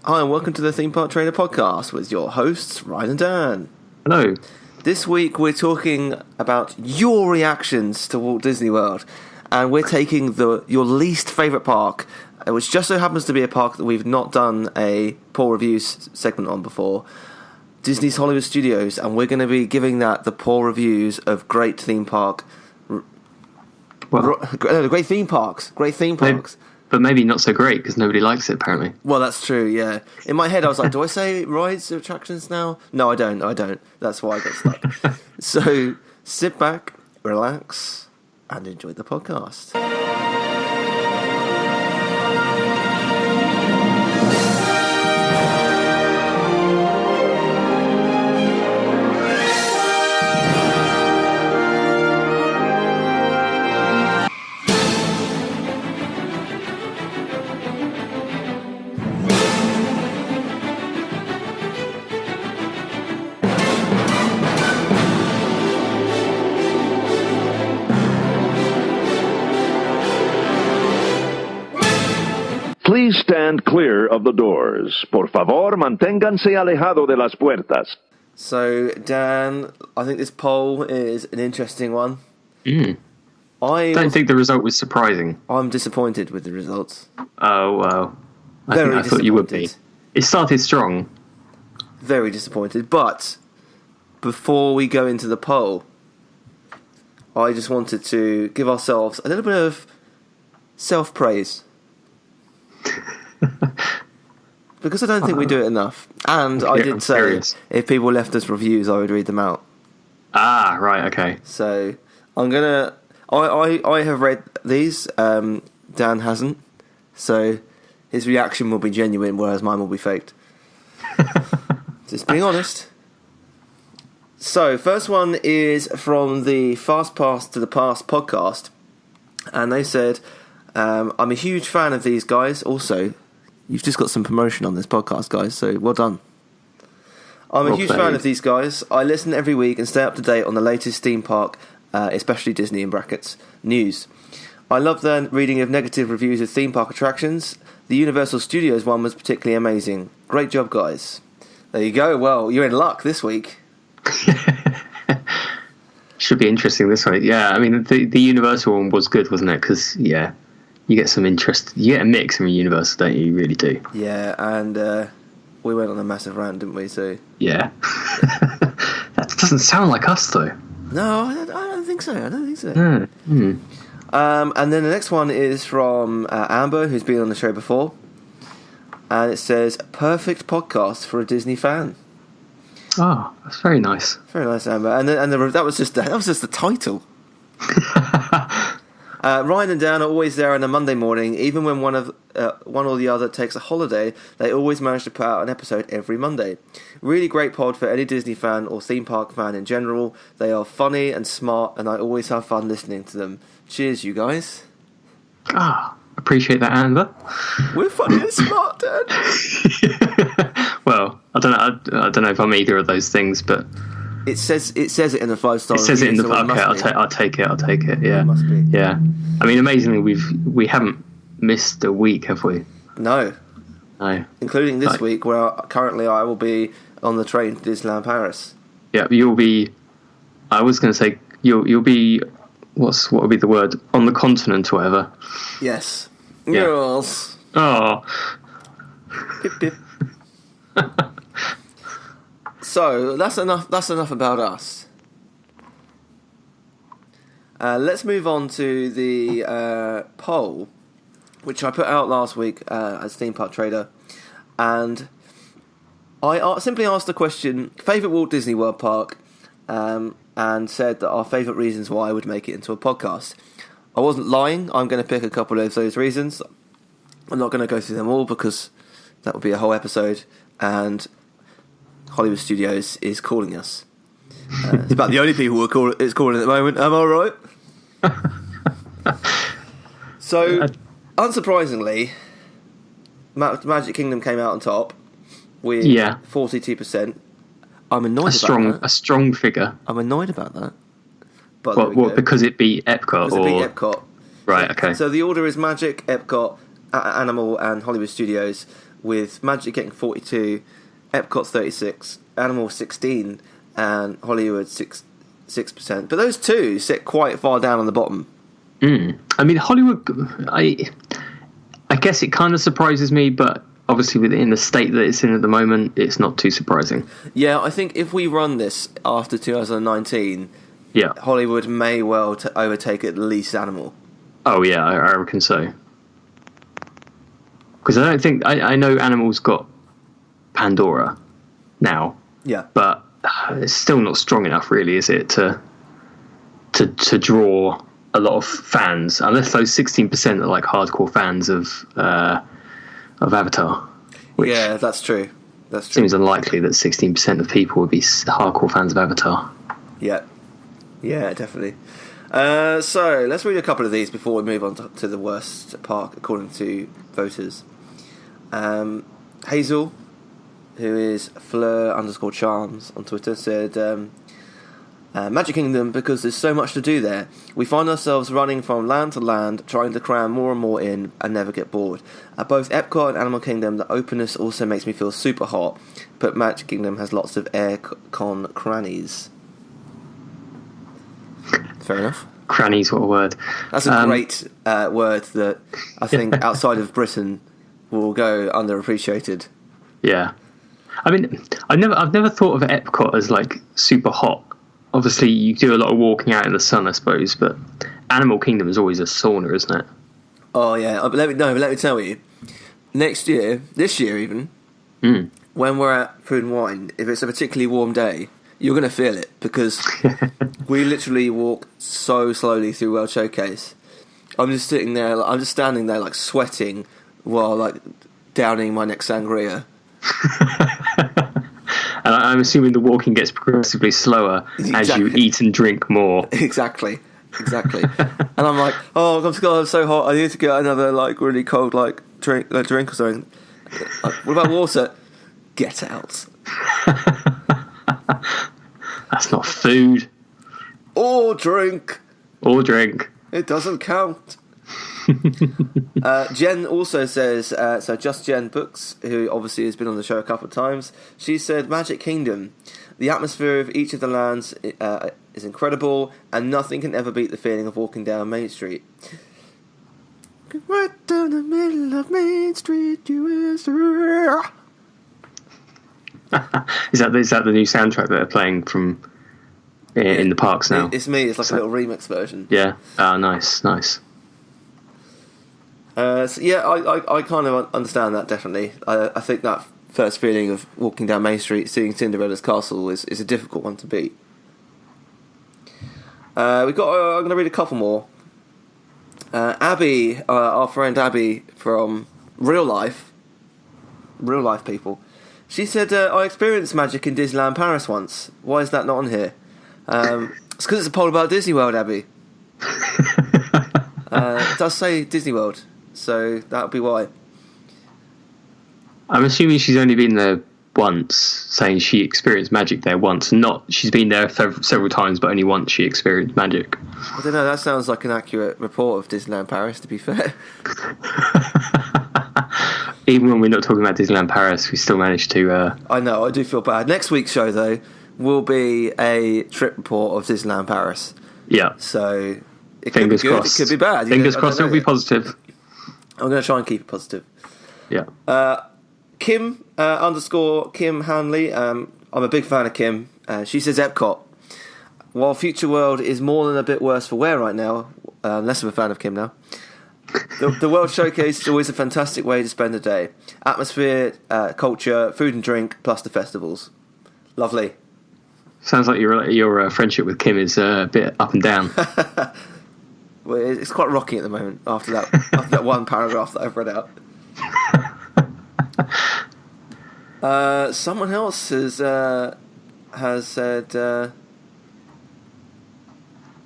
Hi, and welcome to the Theme Park Trainer Podcast with your hosts, Ryan and Dan. Hello. This week we're talking about your reactions to Walt Disney World, and we're taking your least favourite park, which just so happens to be a park that we've not done a poor reviews segment on before, Disney's Hollywood Studios, and we're going to be giving that the poor reviews of great theme park... great theme parks. But maybe not so great because nobody likes it, apparently. Well, that's true, yeah. In my head, I was like, do I say rides or attractions now? No, I don't. That's why I got stuck. So, sit back, relax, and enjoy the podcast. Please stand clear of the doors. Por favor, manténganse alejado de las puertas. So, Dan, I think this poll is an interesting one. I don't think the result was surprising. I'm disappointed with the results. Oh, well. I thought you would be. It started strong. Very disappointed. But, before we go into the poll, I just wanted to give ourselves a little bit of self-praise. Because I don't think we do it enough. And I did say if people left us reviews, I would read them out. Ah, right, okay. So I'm gonna. I have read these. Dan hasn't. So his reaction will be genuine, whereas mine will be faked. Just being honest. So first one is from the Fast Pass to the Past podcast, and they said, I'm a huge fan of these guys. Also, you've just got some promotion on this podcast, guys, so well done. I'm a huge fan of these guys. I listen every week and stay up to date on the latest theme park, especially Disney in brackets, news. I love the reading of negative reviews of theme park attractions. The Universal Studios one was particularly amazing. Great job, guys. There you go. Well, you're in luck this week. Should be interesting this week. Yeah, I mean, the Universal one was good, wasn't it? Because, yeah, you get some interest. You get a mix from Universal, don't you? You really do. Yeah, and we went on a massive rant, didn't we? So yeah. That doesn't sound like us, though. No, I don't think so. Mm. And then the next one is from Amber, who's been on the show before. And it says, perfect podcast for a Disney fan. Oh, that's very nice. Very nice, Amber. And that was just the title. Ryan and Dan are always there on a Monday morning. Even when one or the other takes a holiday, they always manage to put out an episode every Monday. Really great pod for any Disney fan or theme park fan in general. They are funny and smart, and I always have fun listening to them. Cheers, you guys. Appreciate that, Amber. We're funny and smart, Dan. Well, I don't know if I'm either of those things, but it says it in the 5-star. It says it in the okay. I'll take it. Yeah, it must be. Yeah. I mean, amazingly, we haven't missed a week, have we? No. Including this week, where currently I will be on the train to Disneyland Paris. Yeah, you'll be. I was going to say you'll be. What would be the word? On the continent, or whatever. Yes. Yeah. Yes. Oh. Pip, pip. So that's enough about us. Let's move on to the poll, which I put out last week as Theme Park Trader, and I simply asked the question: favourite Walt Disney World park, and said that our favourite reasons why I would make it into a podcast. I wasn't lying. I'm going to pick a couple of those reasons. I'm not going to go through them all because that would be a whole episode, and Hollywood Studios is calling us. It's about the only people it's calling at the moment. Am I right? So, unsurprisingly, Magic Kingdom came out on top with 42%. I'm annoyed about that. A strong figure. I'm annoyed about that. But what, because it beat Epcot? Because it beat Epcot. Right, okay. So the order is Magic, Epcot, Animal and Hollywood Studios, with Magic getting 42, Epcot 36, Animal 16, and Hollywood 6%. But those two sit quite far down on the bottom. I mean, Hollywood, I guess it kind of surprises me, but obviously within the state that it's in at the moment, it's not too surprising. Yeah, I think if we run this after 2019, Hollywood may well overtake at least Animal. Oh yeah, I reckon so. Because I don't think I know Animal's got Pandora now. Yeah, but it's still not strong enough, really, is it, to draw a lot of fans, unless those 16% are like hardcore fans of Avatar. Which that's true. That's true. Seems unlikely that 16% of people would be hardcore fans of Avatar. Yeah, definitely. So let's read a couple of these before we move on to the worst park according to voters. Hazel, who is Fleur_Charms on Twitter, said Magic Kingdom because there's so much to do there. We find ourselves running from land to land, trying to cram more and more in and never get bored. At both Epcot and Animal Kingdom, the openness also makes me feel super hot, but Magic Kingdom has lots of air con crannies. Fair enough. Crannies, what a word. That's a great word that I think outside of Britain will go underappreciated. Yeah. I mean, I've never thought of Epcot as like super hot. Obviously, you do a lot of walking out in the sun, I suppose, but Animal Kingdom is always a sauna, isn't it? Oh yeah, but let me tell you, this year even, when we're at Food and Wine, if it's a particularly warm day, you're going to feel it because we literally walk so slowly through World Showcase. I'm just standing there like sweating while like downing my next sangria. And I'm assuming the walking gets progressively slower as you eat and drink more. Exactly. And I'm like, oh God, I'm so hot. I need to get another like really cold like drink or something. Like, what about water? Get out. That's not food. Or drink. It doesn't count. Jen also says, so Just Jen Books, who obviously has been on the show a couple of times, she said Magic Kingdom. The atmosphere of each of the lands is incredible, and nothing can ever beat the feeling of walking down Main Street. Right down the middle of Main Street, USA. Is that the new soundtrack that they're playing from in the parks now? It's me. It's like a little remix version. Yeah. Oh, nice. So yeah, I kind of understand that definitely. I think that first feeling of walking down Main Street, seeing Cinderella's castle is a difficult one to beat. I'm going to read a couple more. Abby, our friend Abby from real life people. She said, I experienced magic in Disneyland Paris once. Why is that not on here? It's because it's a poll about Disney World, Abby. It does say Disney World, so that would be why. I'm assuming she's only been there once, saying she experienced magic there once. Not she's been there several times, but only once she experienced magic. I don't know, that sounds like an accurate report of Disneyland Paris, to be fair. Even when we're not talking about Disneyland Paris, we still managed to... I know, I do feel bad. Next week's show, though, will be a trip report of Disneyland Paris. Yeah. So, it Fingers could be good, crossed. it could be bad. Fingers crossed it'll be positive. I'm going to try and keep it positive. Yeah. Kim _Kim Hanley. I'm a big fan of Kim. She says Epcot. While Future World is more than a bit worse for wear right now, less of a fan of Kim now. The World Showcase is always a fantastic way to spend a day. Atmosphere, culture, food and drink, plus the festivals. Lovely. Sounds like your friendship with Kim is a bit up and down. Well, it's quite rocky at the moment after that one paragraph that I've read out. Someone else has said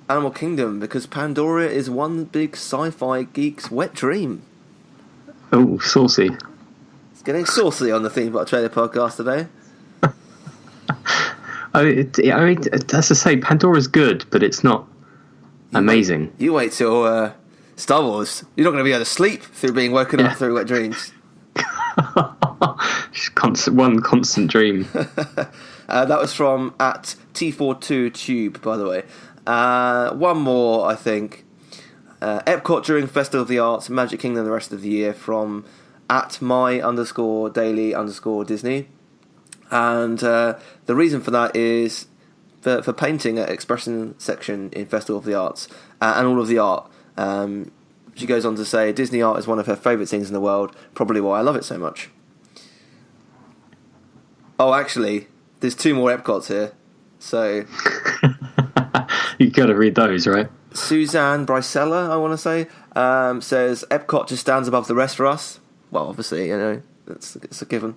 Animal Kingdom because Pandora is one big sci-fi geek's wet dream. Oh, saucy. It's getting saucy on the Theme Park Trailer podcast today. I mean, that's to say, Pandora's good, but it's not amazing. You wait till Star Wars. You're not going to be able to sleep through being woken up through wet dreams. One constant dream. That was from at T42Tube, by the way. One more, I think. Epcot during Festival of the Arts, Magic Kingdom the rest of the year, from at my_daily_Disney. And the reason for that is for painting at Expression section in Festival of the Arts and all of the art. She goes on to say Disney art is one of her favourite things in the world, probably why I love it so much. Oh, actually, there's 2 more Epcots here. So You've got to read those, right? Suzanne Bricella, I want to say, says Epcot just stands above the rest for us. Well, obviously, it's a given.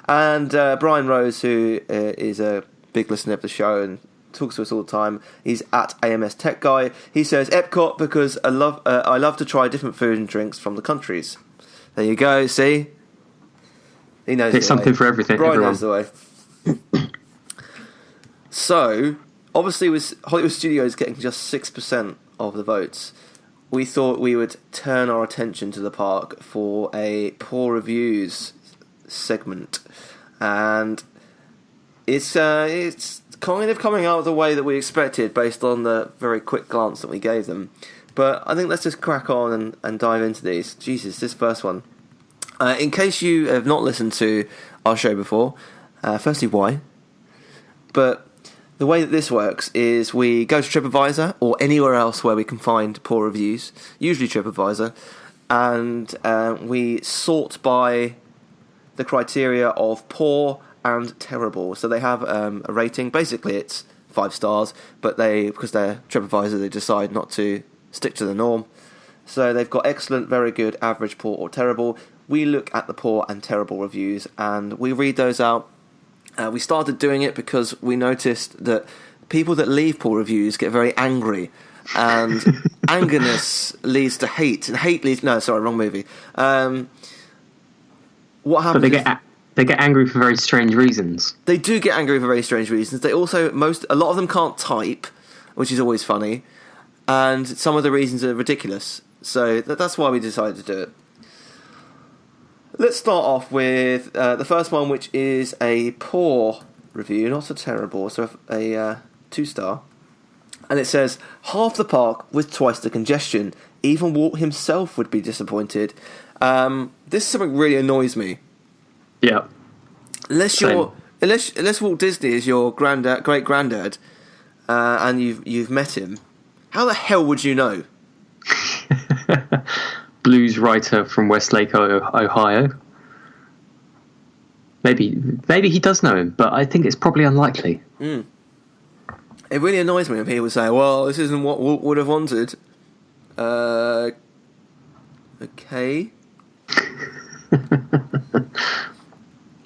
And Brian Rose, who is a big listener of the show and talks to us all the time, he's at AMS Tech Guy. He says Epcot because I love to try different food and drinks from the countries. There you go. See, he knows. There's something for everything. Brian everyone. knows the way. So, obviously, with Hollywood Studios getting just 6% of the votes, we thought we would turn our attention to the park for a poor reviews segment, and it's kind of coming out the way that we expected based on the very quick glance that we gave them. But I think let's just crack on and dive into these. Jesus, this first one. In case you have not listened to our show before, firstly, why? But the way that this works is we go to TripAdvisor or anywhere else where we can find poor reviews, usually TripAdvisor, and we sort by the criteria of poor and terrible. So they have a rating. Basically, it's 5 stars, but because they're TripAdvisor, they decide not to stick to the norm. So they've got excellent, very good, average, poor, or terrible. We look at the poor and terrible reviews, and we read those out. We started doing it because we noticed that people that leave poor reviews get very angry, and angerness leads to hate, and hate leads... No, sorry, wrong movie. What happens? But they get angry for very strange reasons. They do get angry for very strange reasons. They also a lot of them can't type, which is always funny, and some of the reasons are ridiculous. So that's why we decided to do it. Let's start off with the first one, which is a poor review, not a terrible, so a 2-star. And it says, half the park with twice the congestion. Even Walt himself would be disappointed. This is something really annoys me. Yeah. Unless Walt Disney is your great granddad, and you've met him, how the hell would you know? Blues writer from Westlake, Ohio. Maybe he does know him, but I think it's probably unlikely. It really annoys me when people say, "Well, this isn't what Walt would have wanted." Okay.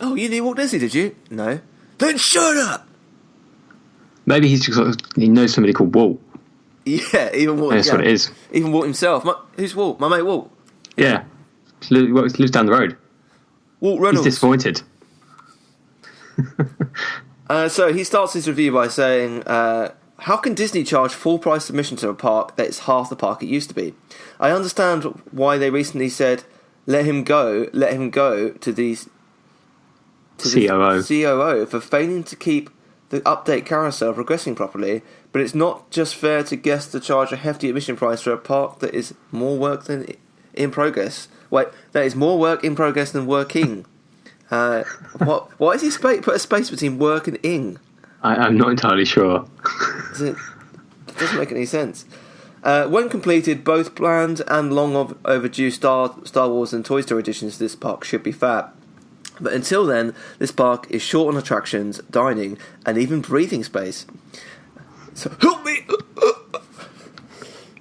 Oh, you knew Walt Disney, did you? No. Then shut up. Maybe he knows somebody called Walt. Yeah, even Walt. That's what it is. Even Walt himself. Who's Walt? My mate Walt. Yeah, he lives down the road. Walt Reynolds. He's disappointed. So he starts his review by saying, how can Disney charge full price admission to a park that is half the park it used to be? I understand why they recently said, let him go to the COO for failing to keep the update carousel progressing properly, but it's not just fair to guests to charge a hefty admission price for a park that is more work than in progress. Wait, that is more work in progress than working. Why is he put a space between work and ing? I'm not entirely sure. It doesn't make any sense. When completed, both planned and long overdue Star Wars and Toy Story editions to this park should be fab. But until then, this park is short on attractions, dining, and even breathing space. So help me!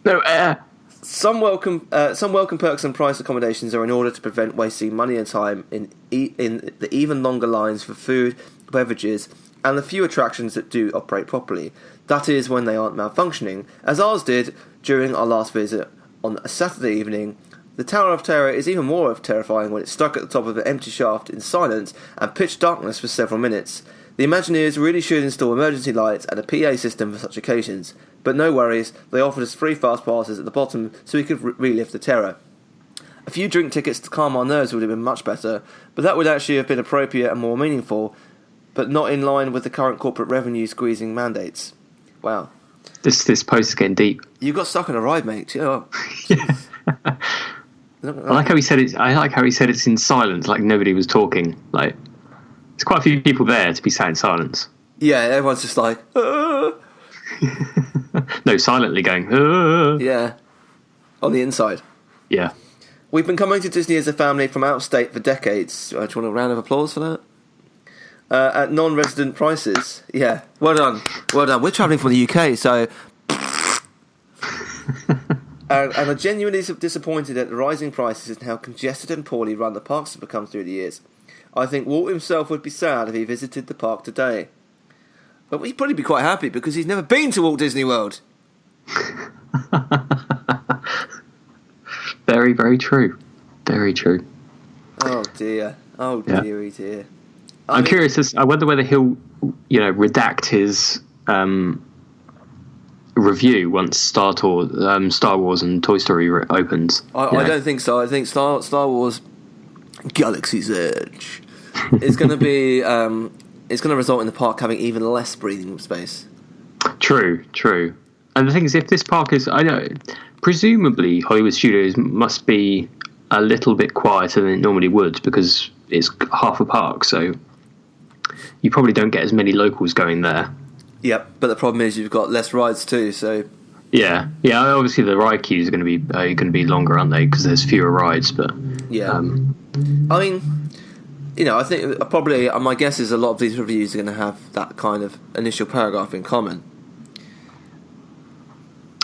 No air! Some welcome perks and price accommodations are in order to prevent wasting money and time in the even longer lines for food, beverages, and the few attractions that do operate properly. That is, when they aren't malfunctioning, as ours did during our last visit on a Saturday evening. The Tower of Terror is even more terrifying when it's stuck at the top of an empty shaft in silence and pitch darkness for several minutes. The Imagineers really should install emergency lights and a PA system for such occasions. But no worries, they offered us free fast passes at the bottom so we could relive the terror. A few drink tickets to calm our nerves would have been much better, but that would actually have been appropriate and more meaningful, but not in line with the current corporate revenue squeezing mandates. Wow. This post is getting deep. You got stuck on a ride, mate. Oh. Yeah. I like how he said it's in silence, like nobody was talking. Like, there's quite a few people there to be sat in silence. Yeah, everyone's just like, no, silently going, yeah, on the inside. Yeah. We've been coming to Disney as a family from out of state for decades. Do you want a round of applause for that? At non-resident prices. Yeah, well done. We're travelling from the UK, so... and are genuinely disappointed at the rising prices and how congested and poorly run the parks have become through the years. I think Walt himself would be sad if he visited the park today. But he'd probably be quite happy because he's never been to Walt Disney World. Very, very true. Very true. Oh dear. Oh dearie dear. I'm curious. I wonder whether he'll, redact his review once Star Wars and Toy Story opens. I don't think so. I think Star Wars Galaxy's Edge is going to be. It's going to result in the park having even less breathing space. True. And the thing is, if this park is, I know, presumably Hollywood Studios must be a little bit quieter than it normally would because it's half a park, so you probably don't get as many locals going there. Yep, but the problem is you've got less rides too, so... Yeah. Obviously the ride queues are going to be longer, aren't they? Because there's fewer rides, but... Yeah. I mean, I think probably, my guess is a lot of these reviews are going to have that kind of initial paragraph in common.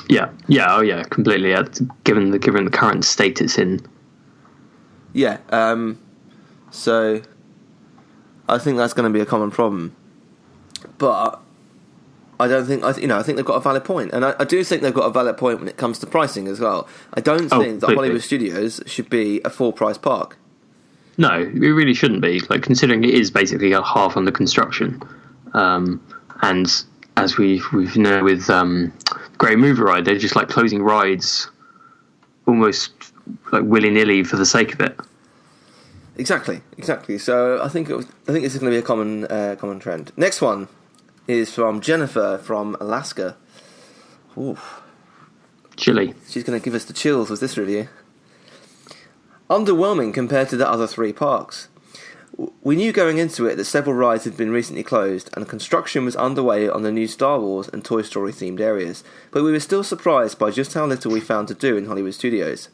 Yeah, completely. Given the current state it's in. Yeah, so I think that's going to be a common problem. But I don't think I think they've got a valid point, and I do think they've got a valid point when it comes to pricing as well. I don't think that Hollywood Studios should be a full price park. No, it really shouldn't be. Like, considering it is basically a half under construction, and as we know with Great Mover Ride, they're just like closing rides almost like willy-nilly for the sake of it. Exactly. So I think this is going to be a common trend. Next one is from Jennifer from Alaska. Oof. Chilly. She's going to give us the chills with this review. Underwhelming compared to the other three parks. We knew going into it that several rides had been recently closed and construction was underway on the new Star Wars and Toy Story themed areas, but we were still surprised by just how little we found to do in Hollywood Studios.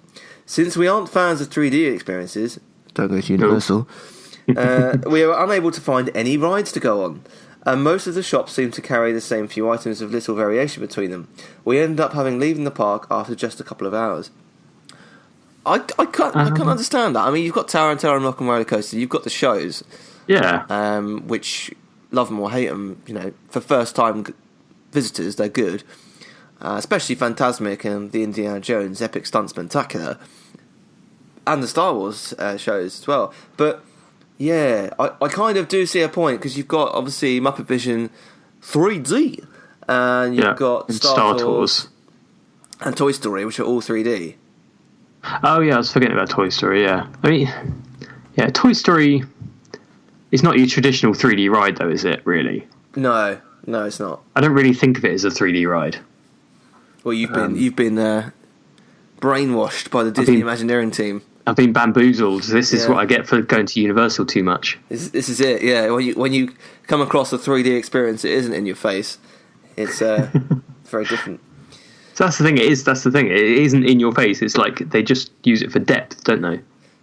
Since we aren't fans of 3D experiences, don't go to Universal, we were unable to find any rides to go on, and most of the shops seemed to carry the same few items with little variation between them. We ended up having leaving the park after just a couple of hours. I can't understand that. I mean, you've got Tower and Rock and Roller Coaster, you've got the shows, which love them or hate them. For first time visitors, they're good, especially Fantasmic and the Indiana Jones Epic Stunt Spectacular, and the Star Wars shows as well. But yeah, I kind of do see a point because you've got obviously Muppet Vision 3D, and you've got Star Tours and Toy Story, which are all 3D. Oh yeah, I was forgetting about Toy Story. Yeah, I mean, Toy Story is not your traditional 3D ride, though, is it? Really? No, it's not. I don't really think of it as a 3D ride. Well, you've been brainwashed by the Disney Imagineering team. I've been bamboozled. This is what I get for going to Universal too much. This is it. Yeah, when you come across a 3D experience, it isn't in your face. It's very different. So that's the thing. That's the thing. It isn't in your face. It's like they just use it for depth, don't they?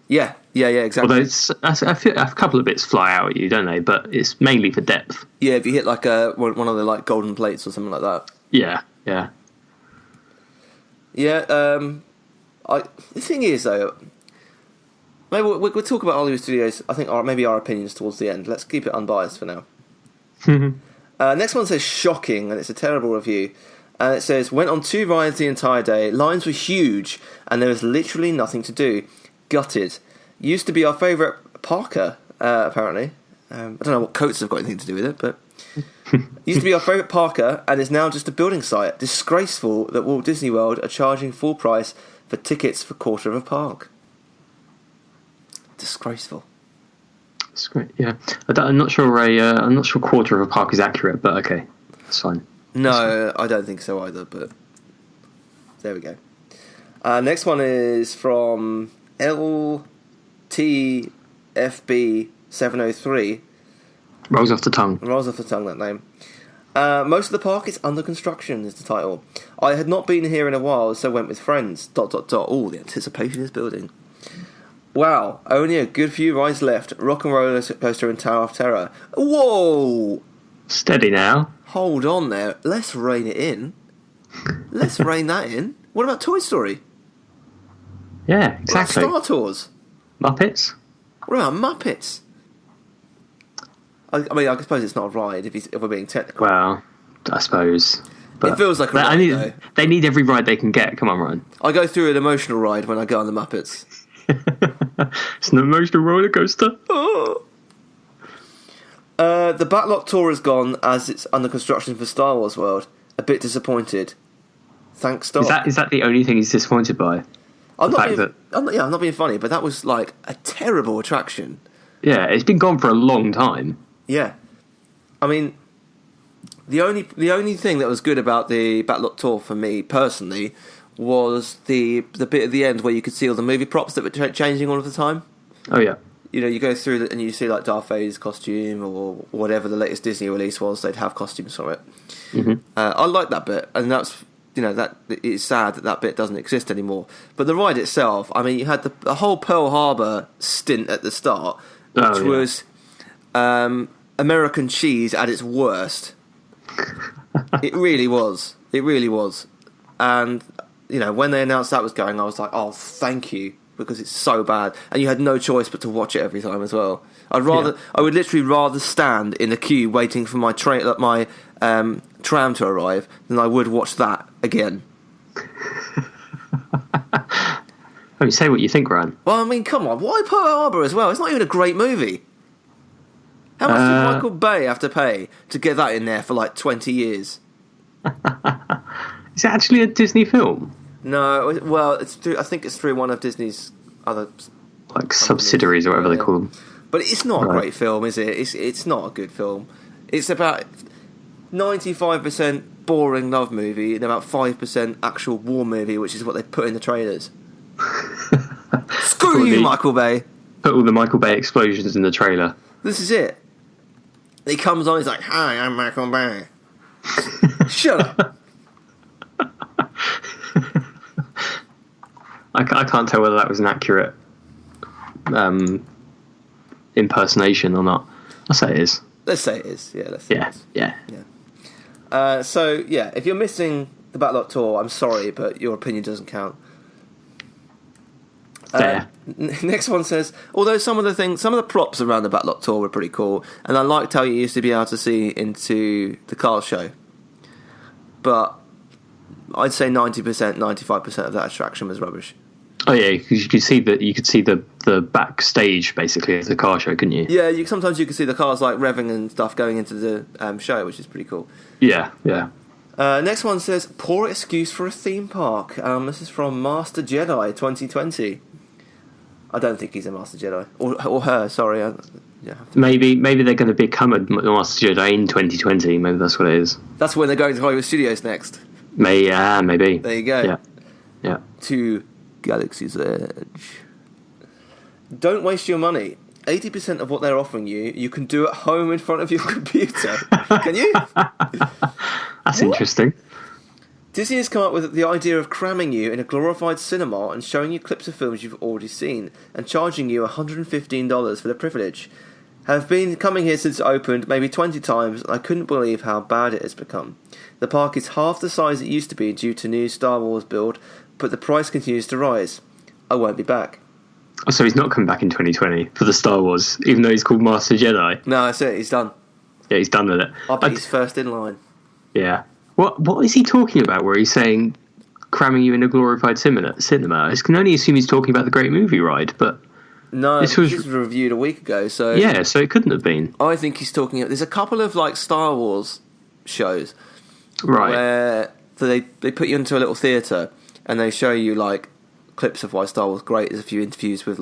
Yeah, exactly. Although a couple of bits fly out at you, don't they? But it's mainly for depth. Yeah, if you hit like one of the like golden plates or something like that. Yeah. The thing is though, maybe we'll talk about Hollywood Studios. I think maybe our opinions towards the end. Let's keep it unbiased for now. Next one says shocking, and it's a terrible review. And it says, went on 2 rides the entire day, lines were huge, and there was literally nothing to do. Gutted. Used to be our favourite parker, apparently. I don't know what coats have got anything to do with it, but... used to be our favourite parker, and is now just a building site. Disgraceful that Walt Disney World are charging full price for tickets for quarter of a park. disgraceful. It's great. Yeah, I'm not sure. I'm not sure quarter of a park is accurate, but okay, that's fine. No, I don't think so either. But there we go. Next one is from LTFB703. Rolls off the tongue. Rolls off the tongue, that name. Most of the park is under construction, is the title. I had not been here in a while, so went with friends. ... Oh, the anticipation is building. Wow, only a good few rides left. Rock and Roller Coaster and Tower of Terror. Whoa! Steady now. Hold on there. Let's rein it in. Let's rein that in. What about Toy Story? Yeah, exactly. What about Star Tours? Muppets? What about Muppets? I mean, I suppose it's not a ride if we're being technical. Well, I suppose. But it feels like a ride, though. They need every ride they can get. Come on, Ryan. I go through an emotional ride when I go on the Muppets. It's an emotional roller coaster. Oh. The Backlot Tour is gone as it's under construction for Star Wars World. A bit disappointed. Thanks, Star. Is that the only thing he's disappointed by? I'm not being funny, but that was like a terrible attraction. Yeah, it's been gone for a long time. Yeah, I mean, the only thing that was good about the Backlot Tour for me personally was the bit at the end where you could see all the movie props that were changing all of the time. Oh yeah. You know, you go through and you see like Darth Vader's costume or whatever the latest Disney release was. They'd have costumes for it. Mm-hmm. I like that bit, and that's that it's sad that bit doesn't exist anymore. But the ride itself, I mean, you had the whole Pearl Harbor stint at the start, which was American cheese at its worst. It really was. It really was. And when they announced that was going, I was like, oh, thank you. Because it's so bad, and you had no choice but to watch it every time as well. I would literally rather stand in a queue waiting for my tram to arrive than I would watch that again. Oh, say what you think, Ryan. Well, I mean, come on, why Pearl Harbor as well? It's not even a great movie. How much did Michael Bay have to pay to get that in there for like 20 years? Is it actually a Disney film? No, well, I think it's through one of Disney's other subsidiaries or whatever they call them. But it's not a great film, is it? It's not a good film. It's about 95% boring love movie and about 5% actual war movie, which is what they put in the trailers. Screw you, Michael Bay. Put all the Michael Bay explosions in the trailer. This is it. He comes on, he's like, "Hi, I'm Michael Bay." Shut up. I can't tell whether that was an accurate impersonation or not. I'll say it is. Let's say it is. Yeah, let's say it is. Yeah. So, if you're missing the Backlot Tour, I'm sorry, but your opinion doesn't count. Next one says, although some of the props around the Backlot Tour were pretty cool, and I liked how you used to be able to see into the car show. But I'd say 90%, 95% of that attraction was rubbish. Oh yeah, because you could see the backstage basically of the car show, couldn't you? Yeah, sometimes you could see the cars like revving and stuff going into the show, which is pretty cool. Yeah. Next one says, poor excuse for a theme park. This is from Master Jedi 2020. I don't think he's a Master Jedi. Or her, sorry. Maybe they're going to become a Master Jedi in 2020. Maybe that's what it is. That's when they're going to Hollywood Studios next. Maybe. There you go. Yeah. To Galaxy's Edge. Don't waste your money. 80% of what they're offering you can do at home in front of your computer. Can you? That's interesting. Disney has come up with the idea of cramming you in a glorified cinema and showing you clips of films you've already seen and charging you $115 for the privilege. Have been coming here since it opened maybe 20 times, and I couldn't believe how bad it has become. The park is half the size it used to be due to new Star Wars build, but the price continues to rise. I won't be back. Oh, so he's not coming back in 2020 for the Star Wars, even though he's called Master Jedi? No, that's it. He's done. Yeah, he's done with it. I bet he's first in line. Yeah. What is he talking about where he's saying cramming you in a glorified cinema? I can only assume he's talking about the Great Movie Ride, but... No, this was reviewed a week ago, so... Yeah, so it couldn't have been. I think he's talking... There's a couple of, Star Wars shows... Right. Where they put you into a little theatre and they show you, clips of why Star Wars is great. There's a few interviews with,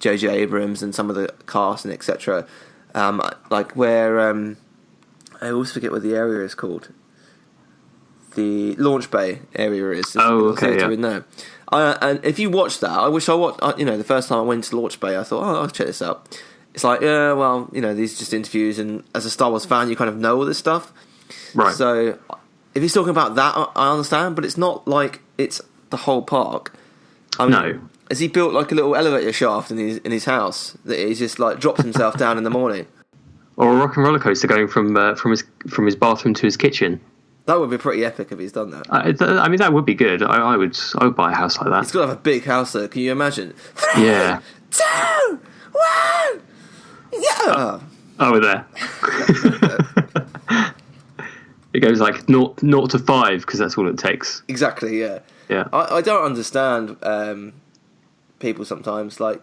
J.J. Abrams and some of the cast and etc. Like where I always forget what the area is called. The launch bay area is. Oh, okay, yeah. In there. And if you watch that, I wish I watched. The first time I went to launch bay, I thought, I'll check this out. It's like, yeah, well, these are just interviews, and as a Star Wars fan, you kind of know all this stuff. Right. So if he's talking about that, I understand, but it's not like it's the whole park. I mean, No. Has he built like a little elevator shaft in his house that he just like drops himself down in the morning? Or a rock and roller coaster going from his bathroom to his kitchen. That would be pretty epic if he's done that. I mean, that would be good. I would buy a house like that. He's got to have a big house though. Can you imagine? 3, Yeah. 2, 1. Yeah. Oh, there. It goes like 0 to 5 because that's all it takes. Exactly. Yeah. Yeah. I don't understand people sometimes. Like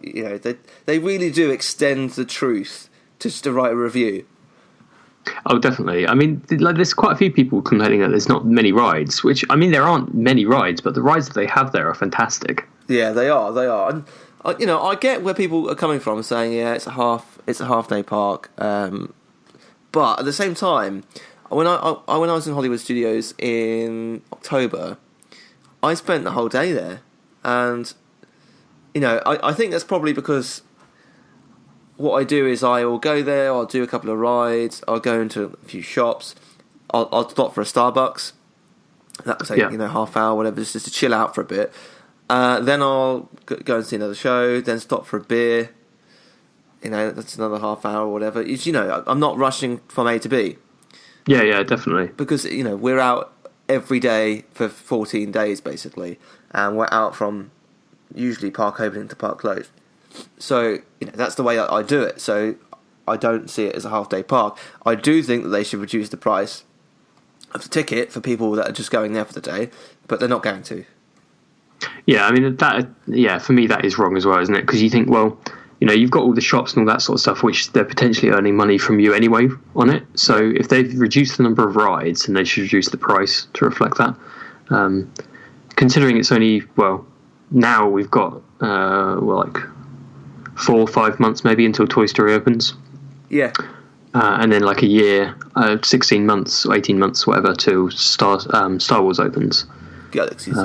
they really do extend the truth just to write a review. Oh, definitely. I mean, there's quite a few people complaining that there's not many rides, which, I mean, there aren't many rides, but the rides that they have there are fantastic. Yeah, they are. And I get where people are coming from, saying, yeah, it's a half day park. But at the same time, when I was in Hollywood Studios in October, I spent the whole day there, and I think that's probably because what I do is I will go there, I'll do a couple of rides, I'll go into a few shops, I'll stop for a Starbucks. That will take half hour, whatever, just to chill out for a bit. Then I'll go and see another show, then stop for a beer. That's another half hour or whatever. I'm not rushing from A to B. Yeah, definitely. Because, we're out every day for 14 days, basically. And we're out from usually park opening to park close. So, that's the way I do it. So, I don't see it as a half-day park. I do think that they should reduce the price of the ticket for people that are just going there for the day, but they're not going to. Yeah, I mean, for me, that is wrong as well, isn't it? Because you think, well, you've got all the shops and all that sort of stuff, which they're potentially earning money from you anyway on it. So if they've reduced the number of rides, then they should reduce the price to reflect that. Considering it's only, now we've got, 4 or 5 months maybe until Toy Story opens. Yeah. And then like a year, 16 months, 18 months, whatever, till Star Wars opens. Galaxy's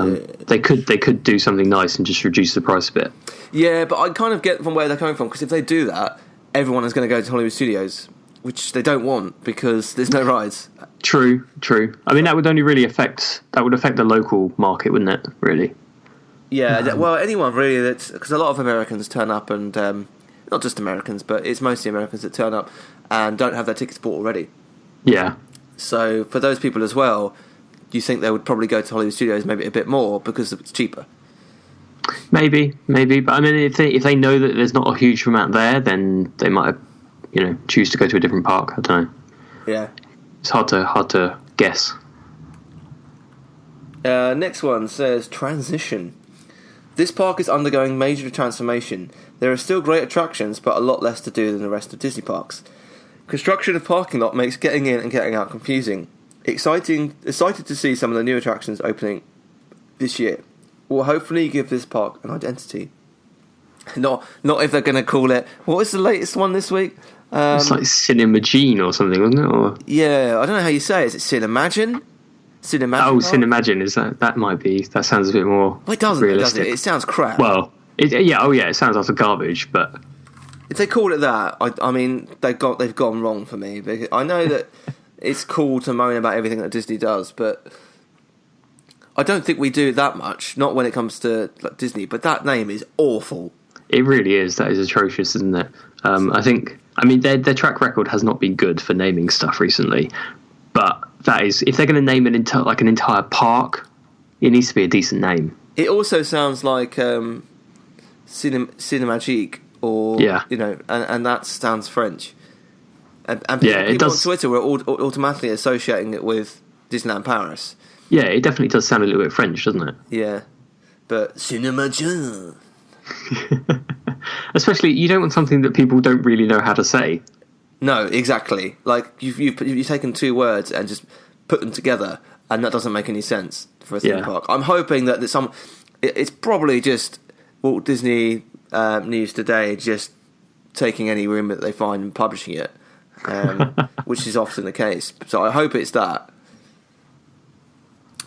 they could do something nice and just reduce the price a bit. Yeah, but I kind of get from where they're coming from, because if they do that, everyone is going to go to Hollywood Studios, which they don't want because there's no rides. True. I mean, that would only really affect the local market, wouldn't it? Really. Yeah. Well, anyone really, because a lot of Americans turn up, and not just Americans, but it's mostly Americans that turn up and don't have their tickets bought already. Yeah. So for those people as well, you think they would probably go to Hollywood Studios maybe a bit more because it's cheaper? Maybe, but I mean, if they know that there's not a huge amount there, then they might, choose to go to a different park. I don't know. Yeah, it's hard to guess. Next one says transition. This park is undergoing major transformation. There are still great attractions, but a lot less to do than the rest of Disney parks. Construction of parking lot makes getting in and getting out confusing. Excited to see some of the new attractions opening this year. Will hopefully give this park an identity. Not if they're going to call it. What was the latest one this week? It's like Cinemagine or something, wasn't it? Or... Yeah, I don't know how you say it. Is it Cinemagine? Cinemagine. Oh, Cinemagine, is that might be? That sounds a bit more. Well, it doesn't. Realistic. Does it? It sounds crap. Well, it sounds like garbage, but if they call it that, I mean, they've gone wrong for me. Because I know that it's cool to moan about everything that Disney does, but I don't think we do that much. Not when it comes to Disney, but that name is awful. It really is. That is atrocious, isn't it? I mean, their track record has not been good for naming stuff recently, but that is, if they're going to name an entire park, it needs to be a decent name. It also sounds like Cinemagique, or and that sounds French. And people on Twitter were automatically associating it with Disneyland Paris. Yeah, it definitely does sound a little bit French, doesn't it? Yeah, but Cinemagine. Especially, you don't want something that people don't really know how to say. No, exactly. Like you've taken two words and just put them together, and that doesn't make any sense for a theme park. I'm hoping that it's probably just Walt Disney news today just taking any rumour that they find and publishing it, which is often the case. So I hope it's that.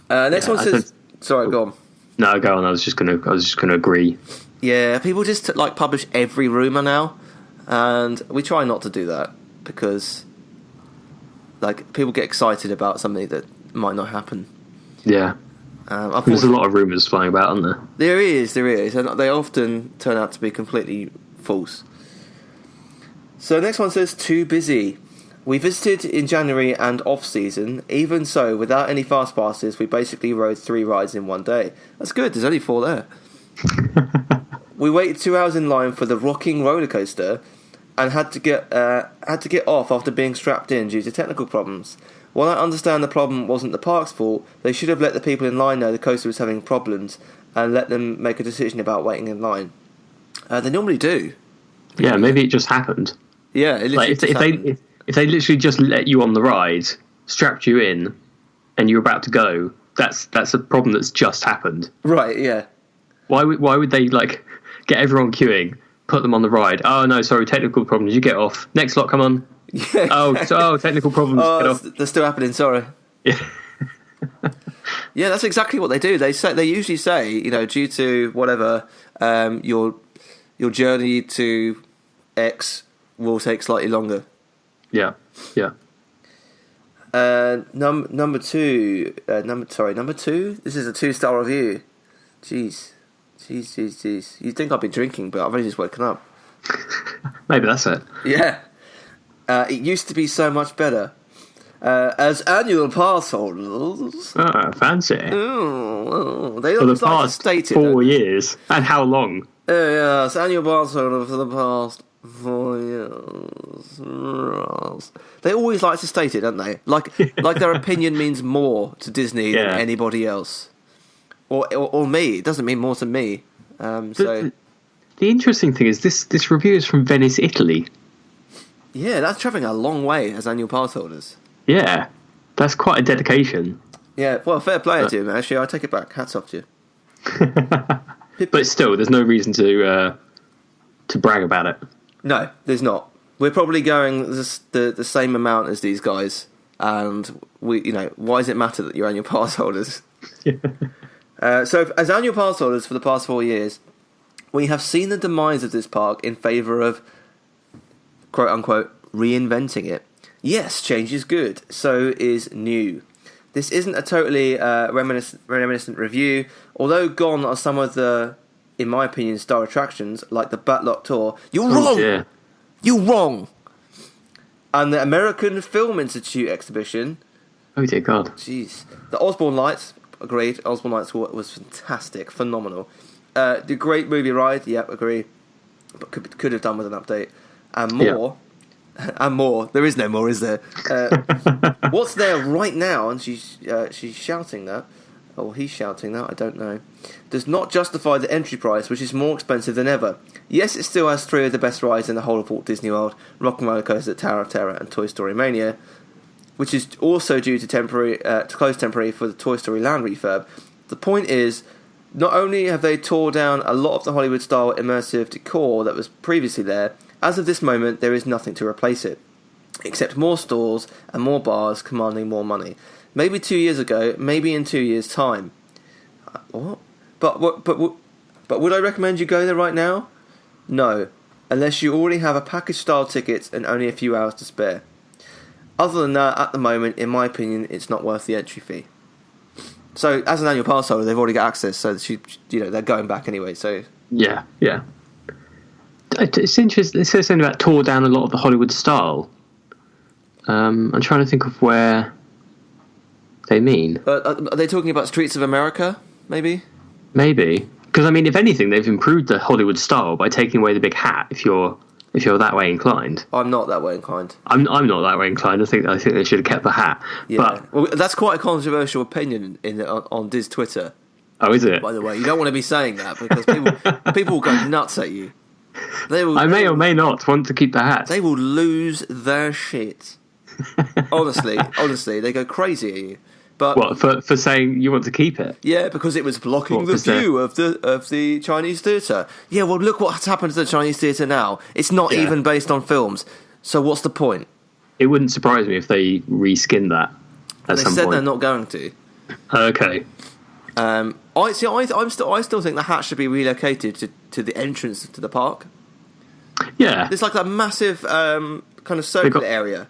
Next one says... Sorry, go on. No, go on. I was just gonna agree. Yeah, people just publish every rumour now, and we try not to do that because people get excited about something that might not happen. Yeah. There's a lot of rumours flying about, aren't there? There is, and they often turn out to be completely false. So the next one says, too busy. We visited in January and off-season. Even so, without any fast passes, we basically rode 3 rides in one day. That's good, there's only 4 there. We waited 2 hours in line for the rocking roller coaster and had to get off after being strapped in due to technical problems. While I understand the problem wasn't the park's fault, they should have let the people in line know the coaster was having problems and let them make a decision about waiting in line. They normally do. Yeah, maybe it just happened. Yeah, it literally if they literally just let you on the ride, strapped you in, and you're about to go, that's a problem that's just happened. Right, yeah. Why would they get everyone queuing, put them on the ride? Oh no, sorry, technical problems. You get off. Next lot, come on. Yeah. Technical problems. Get off. They're still happening. Sorry. Yeah. Yeah, that's exactly what they do. They usually say, due to whatever, your journey to X will take slightly longer. Yeah. Number two. This is a 2-star review. Jeez. You'd think I've been drinking, but I've only just woken up. Maybe that's it. Yeah. It used to be so much better. As annual pass holders... Oh, fancy. They for the always like to past state it. 4 years. And how long? Yes, annual pass holder for the past 4 years. They always like to state it, don't they? Like their opinion means more to Disney than anybody else. Or me. It doesn't mean more to me. The interesting thing is this review is from Venice, Italy. Yeah, that's travelling a long way as annual pass holders. Yeah, that's quite a dedication. Yeah, well, fair play to you, actually. I take it back. Hats off to you. But still, there's no reason to brag about it. No, there's not. We're probably going the same amount as these guys, and why does it matter that you're annual pass holders? So, as annual pass holders for the past 4 years, we have seen the demise of this park in favour of, quote unquote, reinventing it. Yes, change is good. So is new. This isn't a totally reminiscent review, although gone are some of the, in my opinion, star attractions, like the Batlock Tour. You're wrong! Yeah. You're wrong! And the American Film Institute exhibition. Oh dear God. Jeez. The Osborne Lights, agreed. Osborne Lights was fantastic, phenomenal. The Great Movie Ride, yep, agreed. But could have done with an update. And more. Yeah. And more. There is no more, is there? What's there right now, and she's shouting that, or he's shouting that, I don't know, does not justify the entry price, which is more expensive than ever. Yes, it still has 3 of the best rides in the whole of Walt Disney World, Rock and Roller Coaster, Tower of Terror, and Toy Story Mania, which is also due to close temporarily for the Toy Story Land refurb. The point is, not only have they tore down a lot of the Hollywood-style immersive decor that was previously there, as of this moment, there is nothing to replace it, except more stores and more bars commanding more money. Maybe 2 years ago, maybe in 2 years' time. What? But would I recommend you go there right now? No, unless you already have a package-style ticket and only a few hours to spare. Other than that, at the moment, in my opinion, it's not worth the entry fee. So, as an annual pass holder, they've already got access, so they're going back anyway. So yeah. It's interesting. It says something about tore down a lot of the Hollywood style. I'm trying to think of where they mean. Are they talking about Streets of America? Maybe. Because if anything, they've improved the Hollywood style by taking away the big hat. If you're that way inclined, I'm not that way inclined. I'm not that way inclined. I think they should have kept the hat. Yeah, well, that's quite a controversial opinion on Diz Twitter. Oh, is it? By the way, you don't want to be saying that because people will go nuts at you. I may or may not want to keep the hat. They will lose their shit. Honestly, they go crazy at you. But What, for saying you want to keep it? yeah, because it was blocking the view of the Chinese theatre. Yeah, well, look what's happened to the Chinese theatre now. It's not even based on films. So what's the point? It wouldn't surprise me if they reskin that at some point. They said they're not going to. Okay. I still think the hat should be relocated to the entrance to the park. Yeah. There's like that massive kind of circular area.